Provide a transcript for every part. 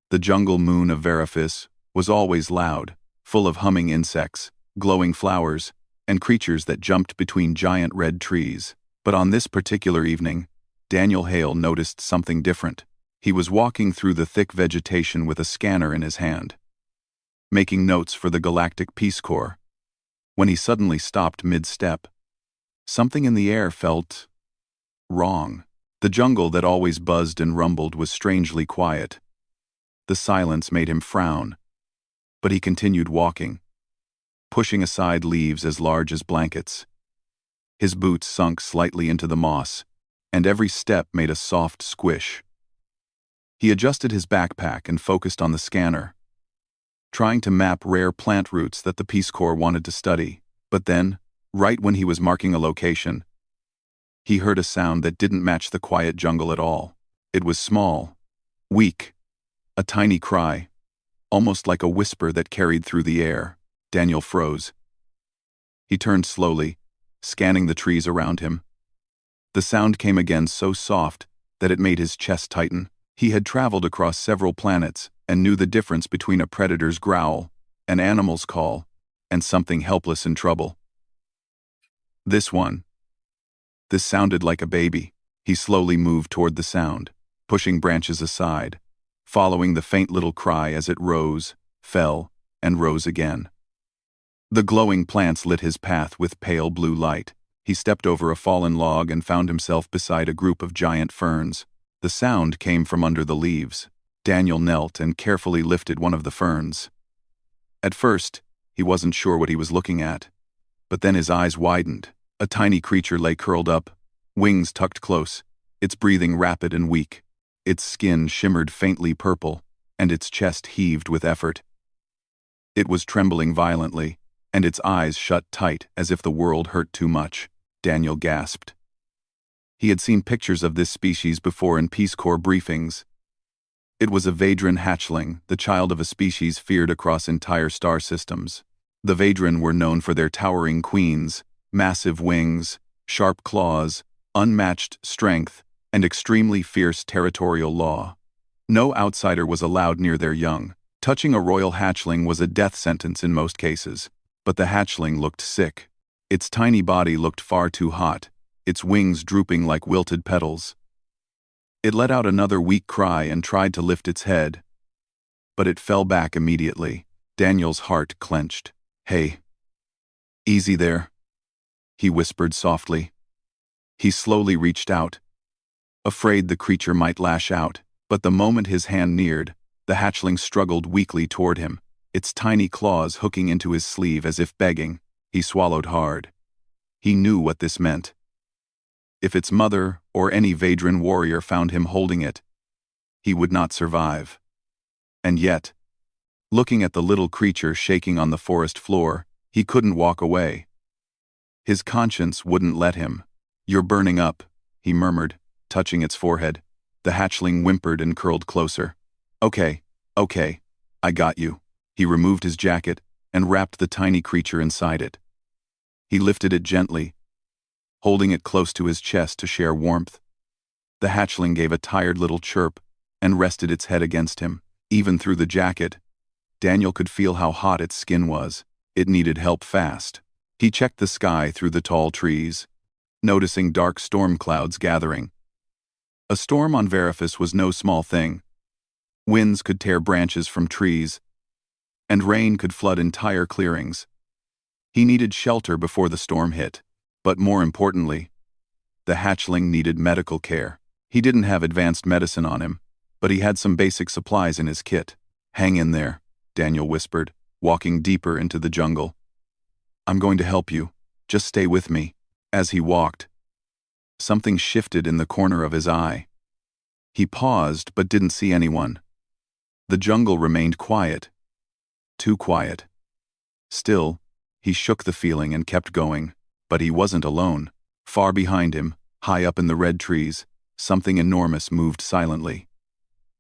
The jungle moon of Veriphis was always loud, full of humming insects, glowing flowers, and creatures that jumped between giant red trees. But on this particular evening, Daniel Hale noticed something different. He was walking through the thick vegetation with a scanner in his hand, making notes for the Galactic Peace Corps, when he suddenly stopped mid-step. Something in the air felt wrong. The jungle that always buzzed and rumbled was strangely quiet. The silence made him frown, but he continued walking, pushing aside leaves as large as blankets. His boots sunk slightly into the moss, and every step made a soft squish. He adjusted his backpack and focused on the scanner, trying to map rare plant roots that the Peace Corps wanted to study. But then, right when he was marking a location, he heard a sound that didn't match the quiet jungle at all. It was small, weak, a tiny cry, almost like a whisper that carried through the air. Daniel froze. He turned slowly, scanning the trees around him. The sound came again so soft that it made his chest tighten. He had traveled across several planets and knew the difference between a predator's growl, an animal's call, and something helpless in trouble. This sounded like a baby. He slowly moved toward the sound, pushing branches aside, following the faint little cry as it rose, fell, and rose again. The glowing plants lit his path with pale blue light. He stepped over a fallen log and found himself beside a group of giant ferns. The sound came from under the leaves. Daniel knelt and carefully lifted one of the ferns. At first, he wasn't sure what he was looking at, but then his eyes widened. A tiny creature lay curled up, wings tucked close, its breathing rapid and weak. Its skin shimmered faintly purple, and its chest heaved with effort. It was trembling violently, and its eyes shut tight as if the world hurt too much. Daniel gasped. He had seen pictures of this species before in Peace Corps briefings. It was a Vadran hatchling, the child of a species feared across entire star systems. The Vadran were known for their towering queens, massive wings, sharp claws, unmatched strength, and extremely fierce territorial law. No outsider was allowed near their young. Touching a royal hatchling was a death sentence in most cases, but the hatchling looked sick. Its tiny body looked far too hot, its wings drooping like wilted petals. It let out another weak cry and tried to lift its head, but it fell back immediately. Daniel's heart clenched. "Hey, easy there," he whispered softly. He slowly reached out, afraid the creature might lash out, but the moment his hand neared, the hatchling struggled weakly toward him, its tiny claws hooking into his sleeve as if begging. He swallowed hard. He knew what this meant. If its mother or any Vadran warrior found him holding it, he would not survive. And yet, looking at the little creature shaking on the forest floor, he couldn't walk away. His conscience wouldn't let him. "You're burning up," he murmured, touching its forehead. The hatchling whimpered and curled closer. Okay, I got you." He removed his jacket and wrapped the tiny creature inside it. He lifted it gently, holding it close to his chest to share warmth. The hatchling gave a tired little chirp and rested its head against him. Even through the jacket, Daniel could feel how hot its skin was. It needed help fast. He checked the sky through the tall trees, noticing dark storm clouds gathering. A storm on Veriphis was no small thing. Winds could tear branches from trees, and rain could flood entire clearings. He needed shelter before the storm hit, but more importantly, the hatchling needed medical care. He didn't have advanced medicine on him, but he had some basic supplies in his kit. "Hang in there," Daniel whispered, walking deeper into the jungle. "I'm going to help you. Just stay with me." As he walked, something shifted in the corner of his eye. He paused but didn't see anyone. The jungle remained quiet. Too quiet. Still, he shook the feeling and kept going. But he wasn't alone. Far behind him, high up in the red trees, something enormous moved silently.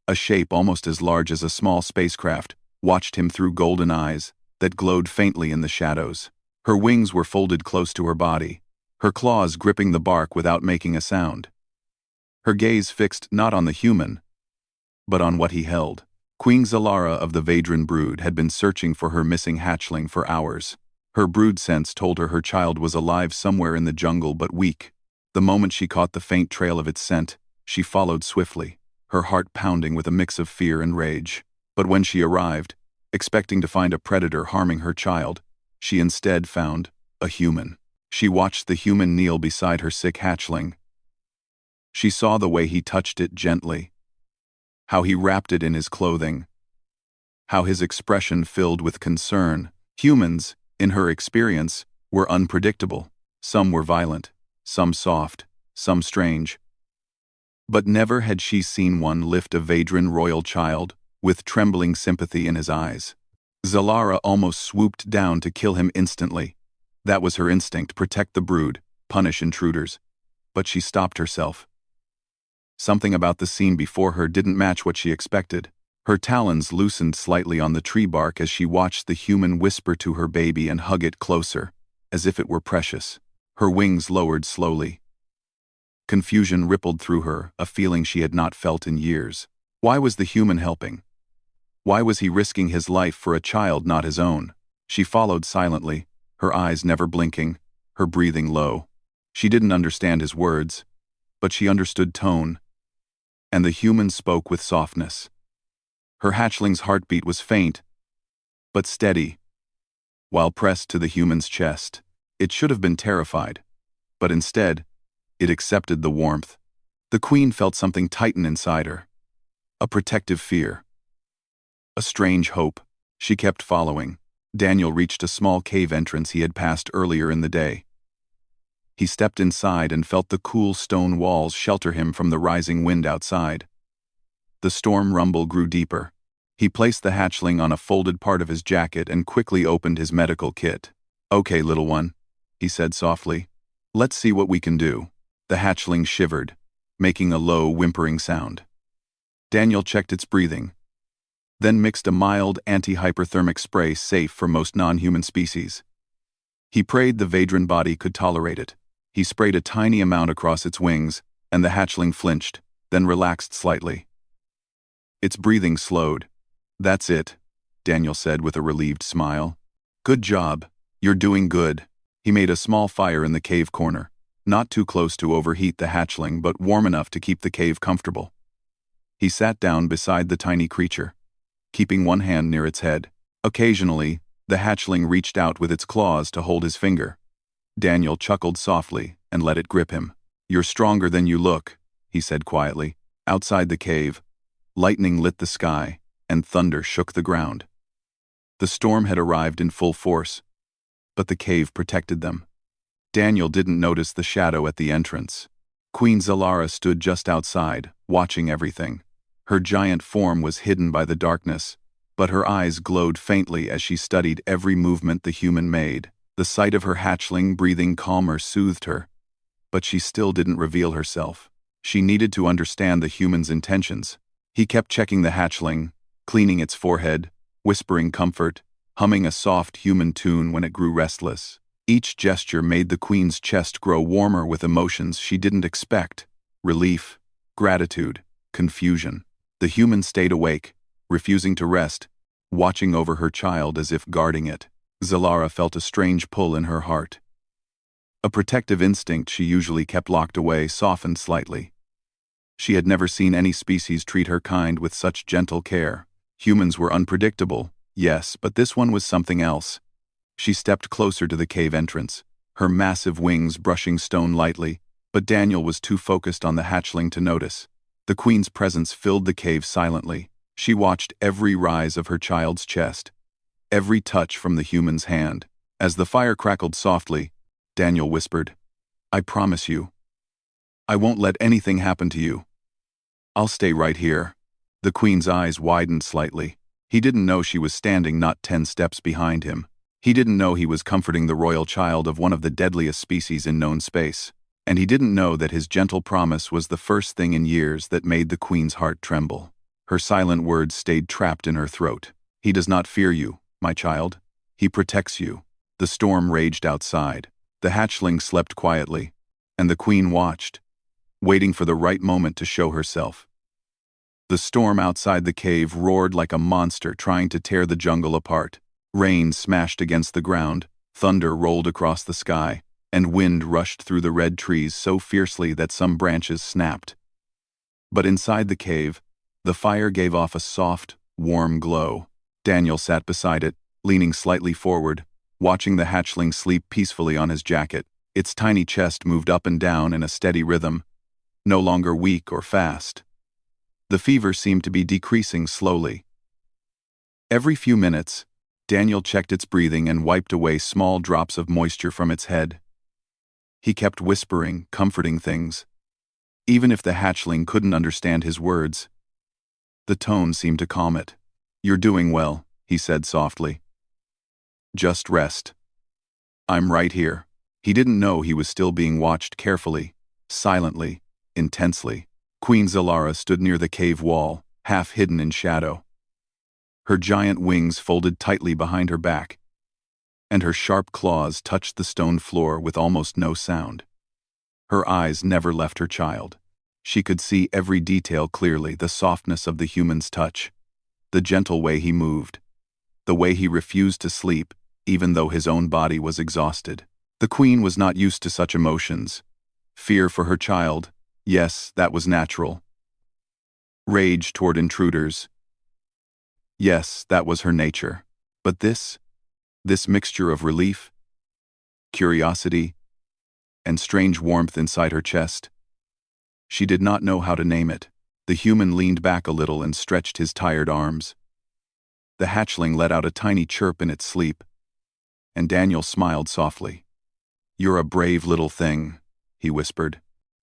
A shape almost as large as a small spacecraft watched him through golden eyes that glowed faintly in the shadows. Her wings were folded close to her body, her claws gripping the bark without making a sound. Her gaze fixed not on the human, but on what he held. Queen Zalara of the Vadran brood had been searching for her missing hatchling for hours. Her brood sense told her child was alive somewhere in the jungle but weak. The moment she caught the faint trail of its scent, she followed swiftly, her heart pounding with a mix of fear and rage. But when she arrived, expecting to find a predator harming her child, she instead found a human. She watched the human kneel beside her sick hatchling. She saw the way he touched it gently, how he wrapped it in his clothing, how his expression filled with concern. Humans, in her experience, were unpredictable. Some were violent, some soft, some strange. But never had she seen one lift a Vadran royal child, with trembling sympathy in his eyes. Zalara almost swooped down to kill him instantly. That was her instinct: protect the brood, punish intruders. But she stopped herself. Something about the scene before her didn't match what she expected. Her talons loosened slightly on the tree bark as she watched the human whisper to her baby and hug it closer, as if it were precious. Her wings lowered slowly. Confusion rippled through her, a feeling she had not felt in years. Why was the human helping? Why was he risking his life for a child not his own? She followed silently, her eyes never blinking, her breathing low. She didn't understand his words, but she understood tone. And the human spoke with softness. Her hatchling's heartbeat was faint, but steady. While pressed to the human's chest, it should have been terrified, but instead, it accepted the warmth. The queen felt something tighten inside her. A protective fear. A strange hope. She kept following. Daniel reached a small cave entrance he had passed earlier in the day. He stepped inside and felt the cool stone walls shelter him from the rising wind outside. The storm rumble grew deeper. He placed the hatchling on a folded part of his jacket and quickly opened his medical kit. "Okay, little one," he said softly. "Let's see what we can do." The hatchling shivered, making a low, whimpering sound. Daniel checked its breathing, then mixed a mild anti-hyperthermic spray safe for most non-human species. He prayed the Vadran body could tolerate it. He sprayed a tiny amount across its wings, and the hatchling flinched, then relaxed slightly. Its breathing slowed. "That's it," Daniel said with a relieved smile. "Good job. You're doing good." He made a small fire in the cave corner, not too close to overheat the hatchling but warm enough to keep the cave comfortable. He sat down beside the tiny creature, keeping one hand near its head. Occasionally, the hatchling reached out with its claws to hold his finger. Daniel chuckled softly and let it grip him. "You're stronger than you look," he said quietly. Outside the cave, lightning lit the sky, and thunder shook the ground. The storm had arrived in full force, but the cave protected them. Daniel didn't notice the shadow at the entrance. Queen Zalara stood just outside, watching everything. Her giant form was hidden by the darkness, but her eyes glowed faintly as she studied every movement the human made. The sight of her hatchling breathing calmer soothed her, but she still didn't reveal herself. She needed to understand the human's intentions. He kept checking the hatchling, cleaning its forehead, whispering comfort, humming a soft human tune when it grew restless. Each gesture made the queen's chest grow warmer with emotions she didn't expect: relief, gratitude, confusion. The human stayed awake, refusing to rest, watching over her child as if guarding it. Zalara felt a strange pull in her heart. A protective instinct she usually kept locked away softened slightly. She had never seen any species treat her kind with such gentle care. Humans were unpredictable, yes, but this one was something else. She stepped closer to the cave entrance, her massive wings brushing stone lightly, but Daniel was too focused on the hatchling to notice. The queen's presence filled the cave silently. She watched every rise of her child's chest, every touch from the human's hand. As the fire crackled softly, Daniel whispered, "I promise you, I won't let anything happen to you. I'll stay right here." The queen's eyes widened slightly. He didn't know she was standing not 10 steps behind him. He didn't know he was comforting the royal child of one of the deadliest species in known space. And he didn't know that his gentle promise was the first thing in years that made the queen's heart tremble. Her silent words stayed trapped in her throat. "He does not fear you, my child. He protects you." The storm raged outside. The hatchling slept quietly, and the queen watched, waiting for the right moment to show herself. The storm outside the cave roared like a monster trying to tear the jungle apart. Rain smashed against the ground, thunder rolled across the sky, and wind rushed through the red trees so fiercely that some branches snapped. But inside the cave, the fire gave off a soft, warm glow. Daniel sat beside it, leaning slightly forward, watching the hatchling sleep peacefully on his jacket. Its tiny chest moved up and down in a steady rhythm, no longer weak or fast. The fever seemed to be decreasing slowly. Every few minutes, Daniel checked its breathing and wiped away small drops of moisture from its head. He kept whispering, comforting things. Even if the hatchling couldn't understand his words, the tone seemed to calm it. "You're doing well," he said softly. "Just rest. I'm right here." He didn't know he was still being watched carefully, silently, intensely. Queen Zalara stood near the cave wall, half hidden in shadow. Her giant wings folded tightly behind her back, and her sharp claws touched the stone floor with almost no sound. Her eyes never left her child. She could see every detail clearly, the softness of the human's touch, the gentle way he moved, the way he refused to sleep, even though his own body was exhausted. The queen was not used to such emotions. Fear for her child, yes, that was natural. Rage toward intruders, yes, that was her nature. But this mixture of relief, curiosity, and strange warmth inside her chest, she did not know how to name it. The human leaned back a little and stretched his tired arms. The hatchling let out a tiny chirp in its sleep, and Daniel smiled softly. "You're a brave little thing," he whispered.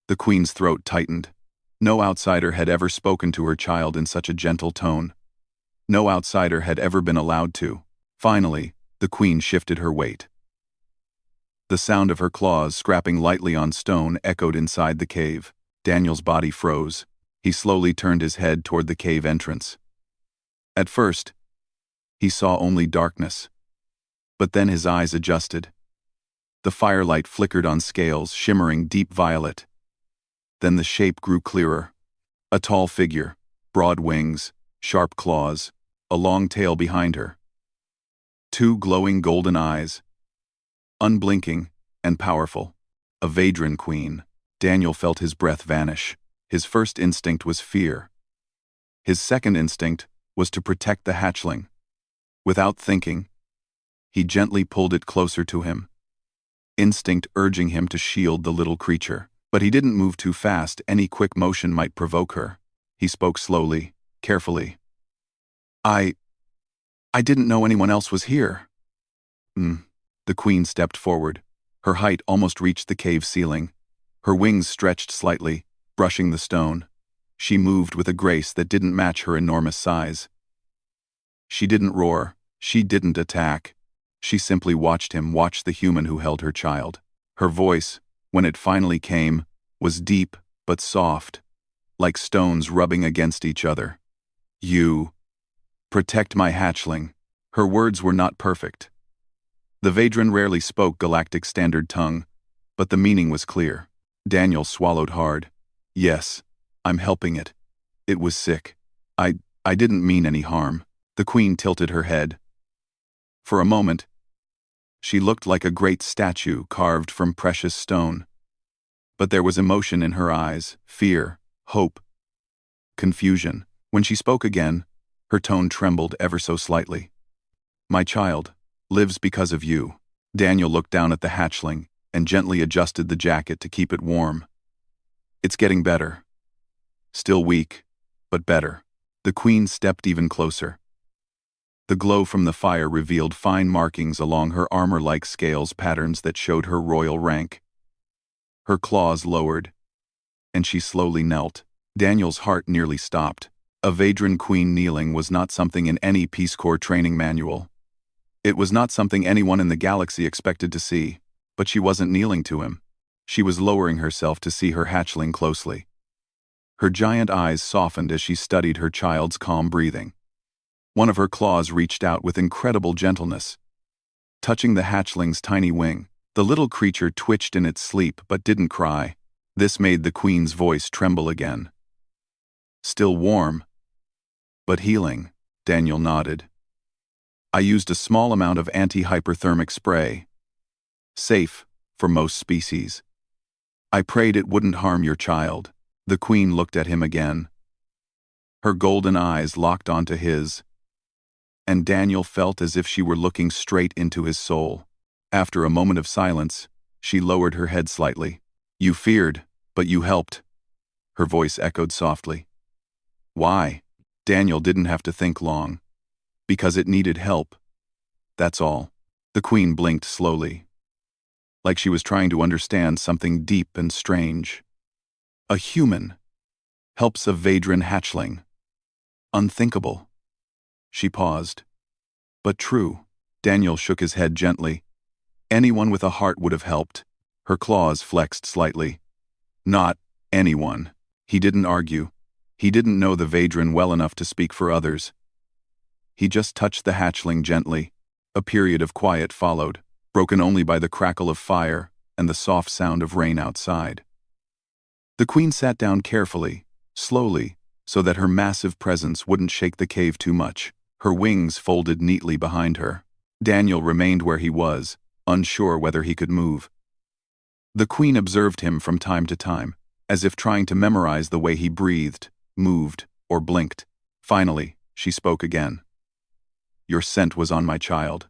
The queen's throat tightened. No outsider had ever spoken to her child in such a gentle tone. No outsider had ever been allowed to. Finally, the queen shifted her weight. The sound of her claws scrapping lightly on stone echoed inside the cave. Daniel's body froze. He slowly turned his head toward the cave entrance. At first, he saw only darkness. But then his eyes adjusted. The firelight flickered on scales, shimmering deep violet. Then the shape grew clearer. A tall figure, broad wings, sharp claws, a long tail behind her. Two glowing golden eyes, unblinking and powerful. A Vadran queen. Daniel felt his breath vanish. His first instinct was fear. His second instinct was to protect the hatchling. Without thinking, he gently pulled it closer to him, instinct urging him to shield the little creature. But he didn't move too fast. Any quick motion might provoke her. He spoke slowly, carefully. I didn't know anyone else was here." The queen stepped forward. Her height almost reached the cave ceiling. Her wings stretched slightly, brushing the stone. She moved with a grace that didn't match her enormous size. She didn't roar. She didn't attack. She simply watched him, watch the human who held her child. Her voice, when it finally came, was deep but soft, like stones rubbing against each other. "You protect my hatchling." Her words were not perfect. The Vadran rarely spoke Galactic Standard tongue, but the meaning was clear. Daniel swallowed hard. "Yes, I'm helping it. It was sick. I didn't mean any harm." The queen tilted her head. For a moment, she looked like a great statue carved from precious stone. But there was emotion in her eyes, fear, hope, confusion. When she spoke again, her tone trembled ever so slightly. "My child lives because of you." Daniel looked down at the hatchling and gently adjusted the jacket to keep it warm. "It's getting better. Still weak, but better." The queen stepped even closer. The glow from the fire revealed fine markings along her armor-like scales, patterns that showed her royal rank. Her claws lowered, and she slowly knelt. Daniel's heart nearly stopped. A Vadran queen kneeling was not something in any Peace Corps training manual. It was not something anyone in the galaxy expected to see, but she wasn't kneeling to him. She was lowering herself to see her hatchling closely. Her giant eyes softened as she studied her child's calm breathing. One of her claws reached out with incredible gentleness, touching the hatchling's tiny wing. The little creature twitched in its sleep but didn't cry. This made the queen's voice tremble again. "Still warm," But healing, Daniel nodded. I used a small amount of anti-hyperthermic spray. Safe, for most species. I prayed it wouldn't harm your child. The queen looked at him again. Her golden eyes locked onto his, and Daniel felt as if she were looking straight into his soul. After a moment of silence, she lowered her head slightly. You feared, but you helped. Her voice echoed softly. Why? Daniel didn't have to think long. Because it needed help. That's all. The queen blinked slowly, like she was trying to understand something deep and strange. A human helps a Vadran hatchling. Unthinkable. She paused. But true. Daniel shook his head gently. Anyone with a heart would have helped. Her claws flexed slightly. Not anyone. He didn't argue. He didn't know the Vadran well enough to speak for others. He just touched the hatchling gently. A period of quiet followed, broken only by the crackle of fire and the soft sound of rain outside. The queen sat down carefully, slowly, so that her massive presence wouldn't shake the cave too much. Her wings folded neatly behind her. Daniel remained where he was, unsure whether he could move. The queen observed him from time to time, as if trying to memorize the way he breathed, moved, or blinked. Finally, she spoke again. Your scent was on my child.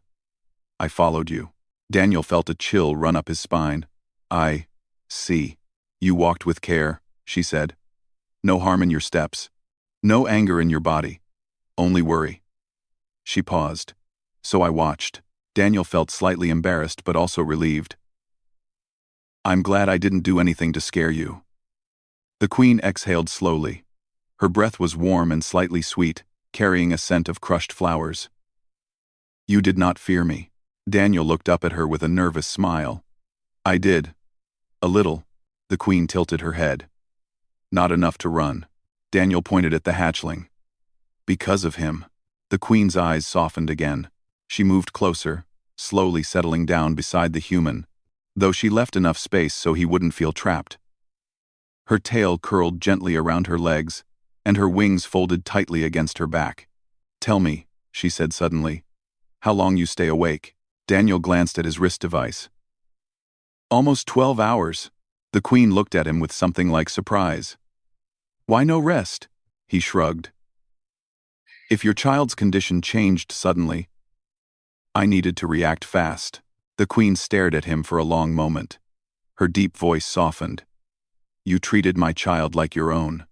I followed you. Daniel felt a chill run up his spine. I see. You walked with care, she said. No harm in your steps. No anger in your body. Only worry. She paused. So I watched. Daniel felt slightly embarrassed but also relieved. I'm glad I didn't do anything to scare you. The queen exhaled slowly. Her breath was warm and slightly sweet, carrying a scent of crushed flowers. You did not fear me. Daniel looked up at her with a nervous smile. I did. A little. The queen tilted her head. Not enough to run. Daniel pointed at the hatchling. Because of him. The queen's eyes softened again. She moved closer, slowly settling down beside the human, though she left enough space so he wouldn't feel trapped. Her tail curled gently around her legs, and her wings folded tightly against her back. Tell me, she said suddenly, how long you stay awake. Daniel glanced at his wrist device. Almost 12 hours. The queen looked at him with something like surprise. Why no rest? He shrugged. If your child's condition changed suddenly, I needed to react fast. The queen stared at him for a long moment. Her deep voice softened. You treated my child like your own.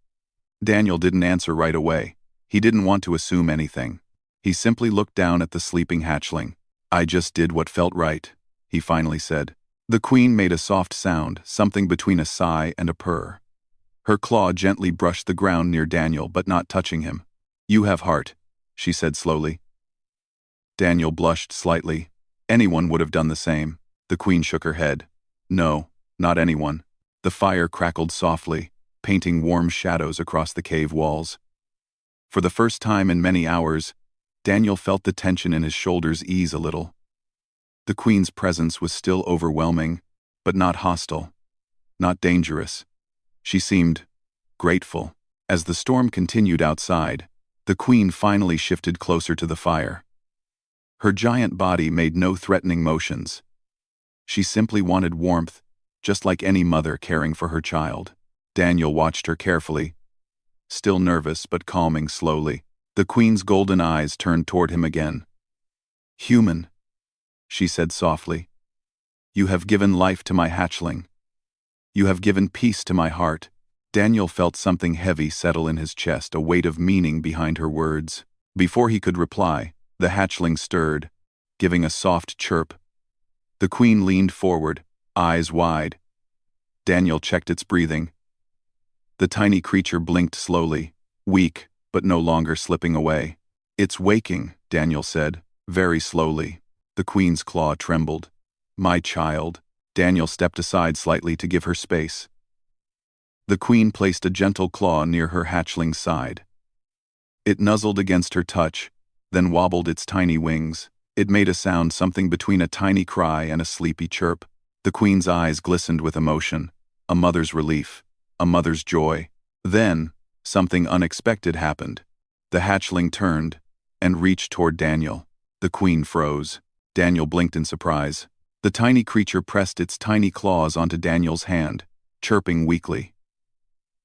Daniel didn't answer right away. He didn't want to assume anything. He simply looked down at the sleeping hatchling. I just did what felt right, he finally said. The queen made a soft sound, something between a sigh and a purr. Her claw gently brushed the ground near Daniel, but not touching him. You have heart, she said slowly. Daniel blushed slightly. Anyone would have done the same. The queen shook her head. No, not anyone. The fire crackled softly, painting warm shadows across the cave walls. For the first time in many hours, Daniel felt the tension in his shoulders ease a little. The queen's presence was still overwhelming, but not hostile, not dangerous. She seemed grateful. As the storm continued outside, the queen finally shifted closer to the fire. Her giant body made no threatening motions. She simply wanted warmth, just like any mother caring for her child. Daniel watched her carefully, still nervous but calming slowly. The queen's golden eyes turned toward him again. Human, she said softly. You have given life to my hatchling. You have given peace to my heart. Daniel felt something heavy settle in his chest, a weight of meaning behind her words. Before he could reply, the hatchling stirred, giving a soft chirp. The queen leaned forward, eyes wide. Daniel checked its breathing. The tiny creature blinked slowly, weak, but no longer slipping away. It's waking, Daniel said, very slowly. The queen's claw trembled. My child. Daniel stepped aside slightly to give her space. The queen placed a gentle claw near her hatchling's side. It nuzzled against her touch, then wobbled its tiny wings. It made a sound something between a tiny cry and a sleepy chirp. The queen's eyes glistened with emotion, a mother's relief, a mother's joy. Then, something unexpected happened. The hatchling turned and reached toward Daniel. The queen froze. Daniel blinked in surprise. The tiny creature pressed its tiny claws onto Daniel's hand, chirping weakly.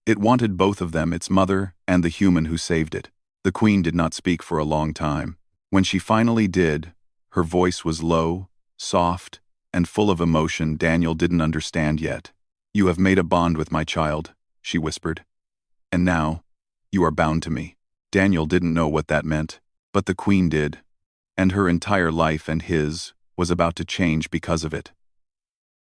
It wanted both of them, its mother and the human who saved it. The queen did not speak for a long time. When she finally did, her voice was low, soft, and full of emotion Daniel didn't understand yet. "You have made a bond with my child," she whispered. "And now, you are bound to me." Daniel didn't know what that meant, but the queen did, and her entire life and his was about to change because of it.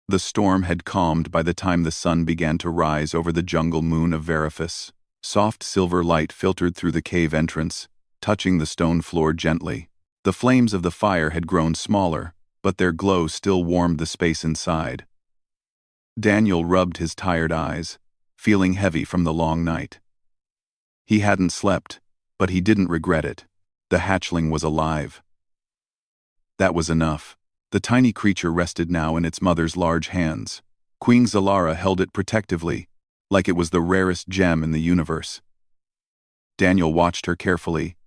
The storm had calmed by the time the sun began to rise over the jungle moon of Veriphus. Soft silver light filtered through the cave entrance, touching the stone floor gently. The flames of the fire had grown smaller, but their glow still warmed the space inside. Daniel rubbed his tired eyes, feeling heavy from the long night. He hadn't slept, but he didn't regret it. The hatchling was alive. That was enough. The tiny creature rested now in its mother's large hands. Queen Zalara held it protectively, like it was the rarest gem in the universe. Daniel watched her carefully.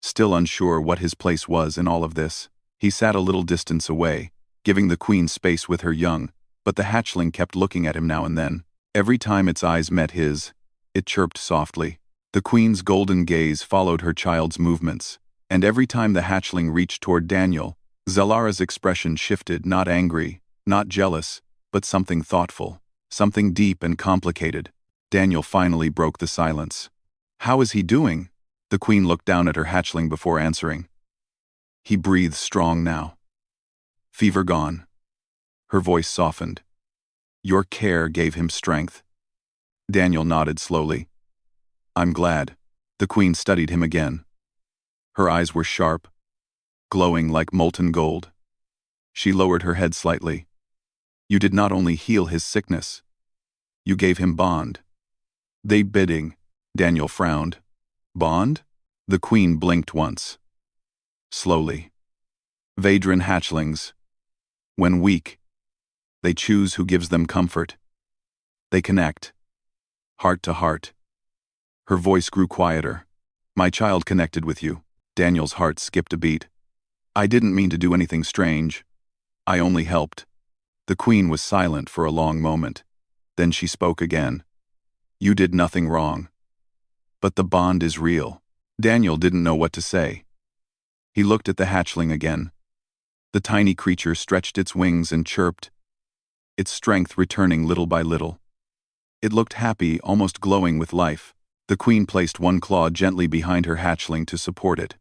Still unsure what his place was in all of this, he sat a little distance away, giving the queen space with her young, but the hatchling kept looking at him now and then. Every time its eyes met his, it chirped softly. The queen's golden gaze followed her child's movements, and every time the hatchling reached toward Daniel, Zalara's expression shifted, not angry, not jealous, but something thoughtful, something deep and complicated. Daniel finally broke the silence. "How is he doing?" The queen looked down at her hatchling before answering. "He breathes strong now. Fever gone." Her voice softened. "Your care gave him strength." Daniel nodded slowly. "I'm glad." The queen studied him again. Her eyes were sharp, glowing like molten gold. She lowered her head slightly. "You did not only heal his sickness, you gave him bond." "They bidding," Daniel frowned. "Bond?" The queen blinked once. Slowly. "Vadran hatchlings. When weak, they choose who gives them comfort. They connect. Heart to heart." Her voice grew quieter. "My child connected with you." Daniel's heart skipped a beat. "I didn't mean to do anything strange. I only helped." The queen was silent for a long moment. Then she spoke again. "You did nothing wrong. But the bond is real." Daniel didn't know what to say. He looked at the hatchling again. The tiny creature stretched its wings and chirped, its strength returning little by little. It looked happy, almost glowing with life. The queen placed one claw gently behind her hatchling to support it.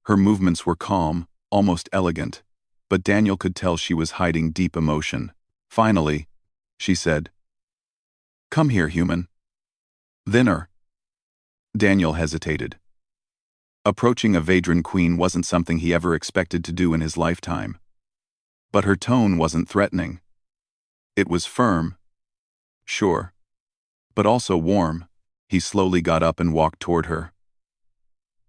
Her movements were calm, almost elegant, but Daniel could tell she was hiding deep emotion. Finally, she said, "Come here, human." "Thinner." Daniel hesitated. Approaching a Vadran queen wasn't something he ever expected to do in his lifetime. But her tone wasn't threatening. It was firm, sure, but also warm. He slowly got up and walked toward her.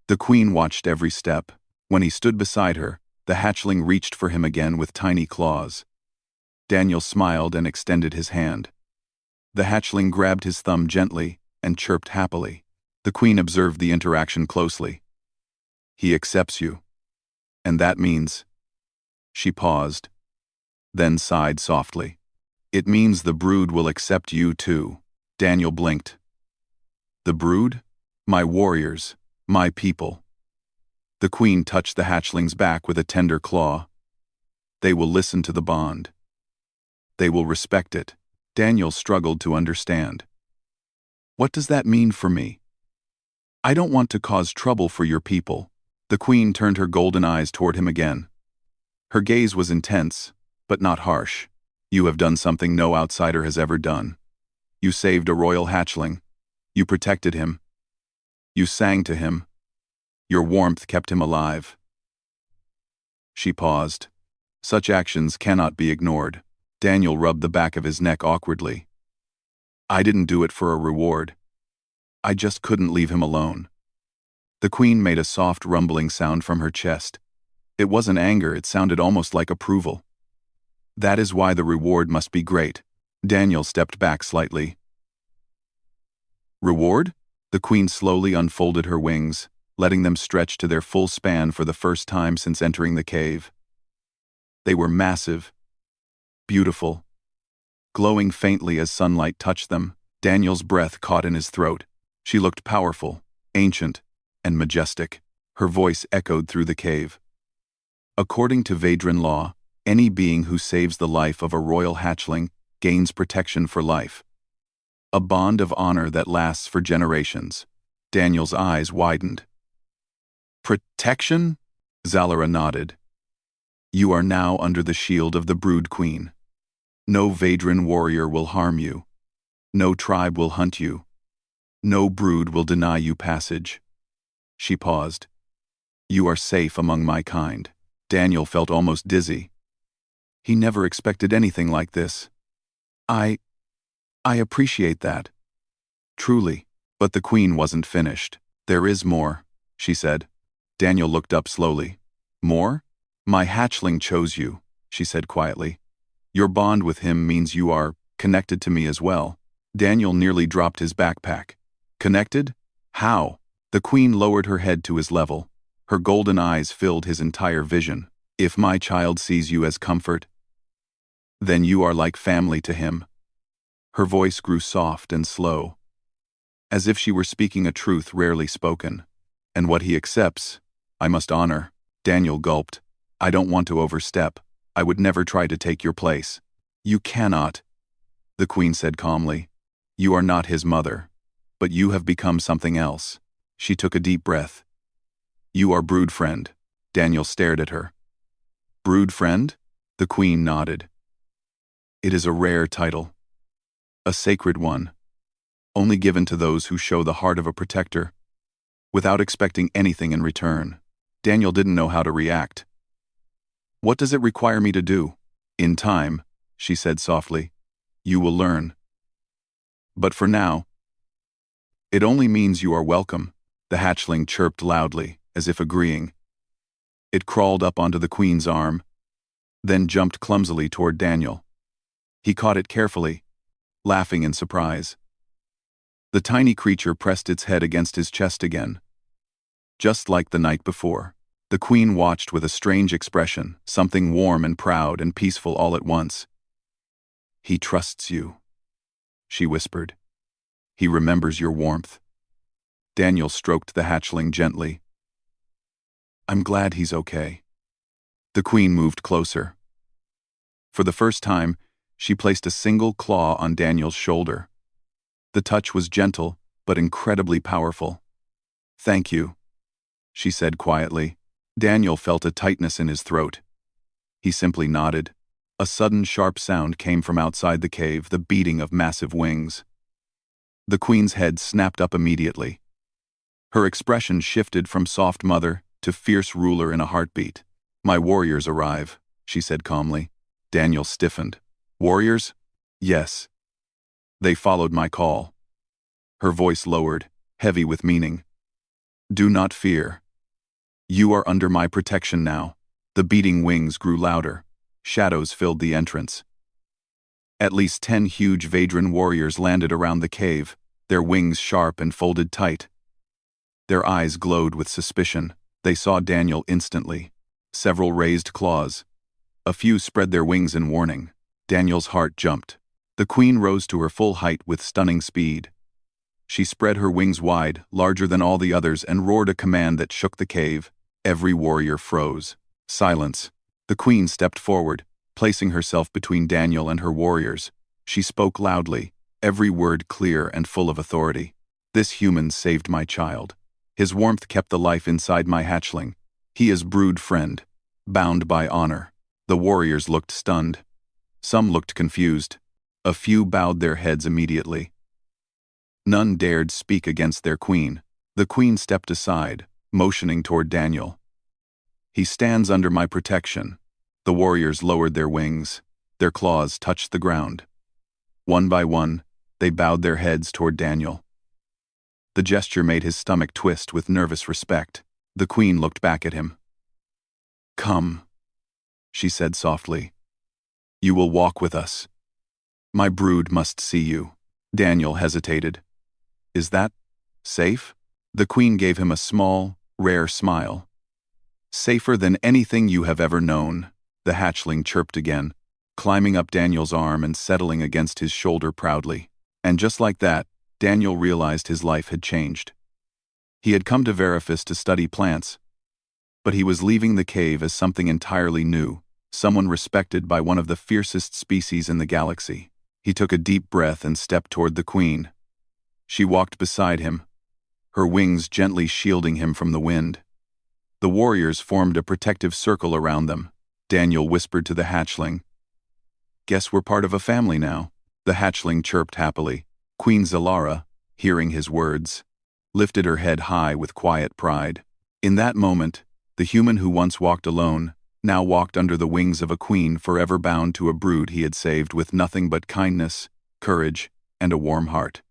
The queen watched every step. When he stood beside her, the hatchling reached for him again with tiny claws. Daniel smiled and extended his hand. The hatchling grabbed his thumb gently and chirped happily. The queen observed the interaction closely. "He accepts you. And that means—" She paused, then sighed softly. "It means the brood will accept you too." Daniel blinked. "The brood? My warriors, my people." The queen touched the hatchling's back with a tender claw. "They will listen to the bond. They will respect it." Daniel struggled to understand. "What does that mean for me?" "I don't want to cause trouble for your people." The queen turned her golden eyes toward him again. Her gaze was intense, but not harsh. "You have done something no outsider has ever done. You saved a royal hatchling. You protected him. You sang to him. Your warmth kept him alive." She paused. Such actions cannot be ignored. Daniel rubbed the back of his neck awkwardly. "I didn't do it for a reward. I just couldn't leave him alone." The queen made a soft rumbling sound from her chest. It wasn't anger, it sounded almost like approval. "That is why the reward must be great." Daniel stepped back slightly. "Reward?" The queen slowly unfolded her wings, letting them stretch to their full span for the first time since entering the cave. They were massive, beautiful, glowing faintly as sunlight touched them. Daniel's breath caught in his throat. She looked powerful, ancient, and majestic. Her voice echoed through the cave. According to Vedran law, any being who saves the life of a royal hatchling gains protection for life. A bond of honor that lasts for generations. Daniel's eyes widened. Protection? Zalara nodded. You are now under the shield of the Brood Queen. No Vedran warrior will harm you. No tribe will hunt you. No brood will deny you passage. She paused. You are safe among my kind. Daniel felt almost dizzy. He never expected anything like this. I appreciate that. Truly. But the queen wasn't finished. There is more, she said. Daniel looked up slowly. More? My hatchling chose you, she said quietly. Your bond with him means you are connected to me as well. Daniel nearly dropped his backpack. Connected? How? The queen lowered her head to his level. Her golden eyes filled his entire vision. If my child sees you as comfort, then you are like family to him. Her voice grew soft and slow, as if she were speaking a truth rarely spoken. And what he accepts, I must honor. Daniel gulped. I don't want to overstep. I would never try to take your place. You cannot, the queen said calmly. You are not his mother, but you have become something else. She took a deep breath. You are brood friend. Daniel stared at her. Brood friend? The queen nodded. It is a rare title. A sacred one. Only given to those who show the heart of a protector, without expecting anything in return. Daniel didn't know how to react. What does it require me to do? In time, she said softly. You will learn. But for now, it only means you are welcome. The hatchling chirped loudly, as if agreeing. It crawled up onto the queen's arm, then jumped clumsily toward Daniel. He caught it carefully, laughing in surprise. The tiny creature pressed its head against his chest again. Just like the night before, the queen watched with a strange expression, something warm and proud and peaceful all at once. He trusts you, she whispered. He remembers your warmth. Daniel stroked the hatchling gently. I'm glad he's okay. The queen moved closer. For the first time, she placed a single claw on Daniel's shoulder. The touch was gentle, but incredibly powerful. Thank you, she said quietly. Daniel felt a tightness in his throat. He simply nodded. A sudden sharp sound came from outside the cave, the beating of massive wings. The queen's head snapped up immediately. Her expression shifted from soft mother to fierce ruler in a heartbeat. My warriors arrive, she said calmly. Daniel stiffened. Warriors? Yes. They followed my call. Her voice lowered, heavy with meaning. Do not fear. You are under my protection now. The beating wings grew louder. Shadows filled the entrance. At least 10 huge Vedran warriors landed around the cave, their wings sharp and folded tight. Their eyes glowed with suspicion. They saw Daniel instantly. Several raised claws. A few spread their wings in warning. Daniel's heart jumped. The queen rose to her full height with stunning speed. She spread her wings wide, larger than all the others, and roared a command that shook the cave. Every warrior froze. Silence. The queen stepped forward, placing herself between Daniel and her warriors. She spoke loudly, every word clear and full of authority. This human saved my child. His warmth kept the life inside my hatchling. He is brood friend, bound by honor. The warriors looked stunned. Some looked confused. A few bowed their heads immediately. None dared speak against their queen. The queen stepped aside, motioning toward Daniel. He stands under my protection. The warriors lowered their wings. Their claws touched the ground. One by one, they bowed their heads toward Daniel. The gesture made his stomach twist with nervous respect. The queen looked back at him. Come, she said softly. You will walk with us. My brood must see you. Daniel hesitated. Is that Safe? The queen gave him a small, rare smile. Safer than anything you have ever known, the hatchling chirped again, climbing up Daniel's arm and settling against his shoulder proudly. And just like that, Daniel realized his life had changed. He had come to Veriphus to study plants, but he was leaving the cave as something entirely new, someone respected by one of the fiercest species in the galaxy. He took a deep breath and stepped toward the queen. She walked beside him, her wings gently shielding him from the wind. The warriors formed a protective circle around them. Daniel whispered to the hatchling, "Guess we're part of a family now." The hatchling chirped happily. Queen Zalara, hearing his words, lifted her head high with quiet pride. In that moment, the human who once walked alone now walked under the wings of a queen forever bound to a brood he had saved with nothing but kindness, courage, and a warm heart.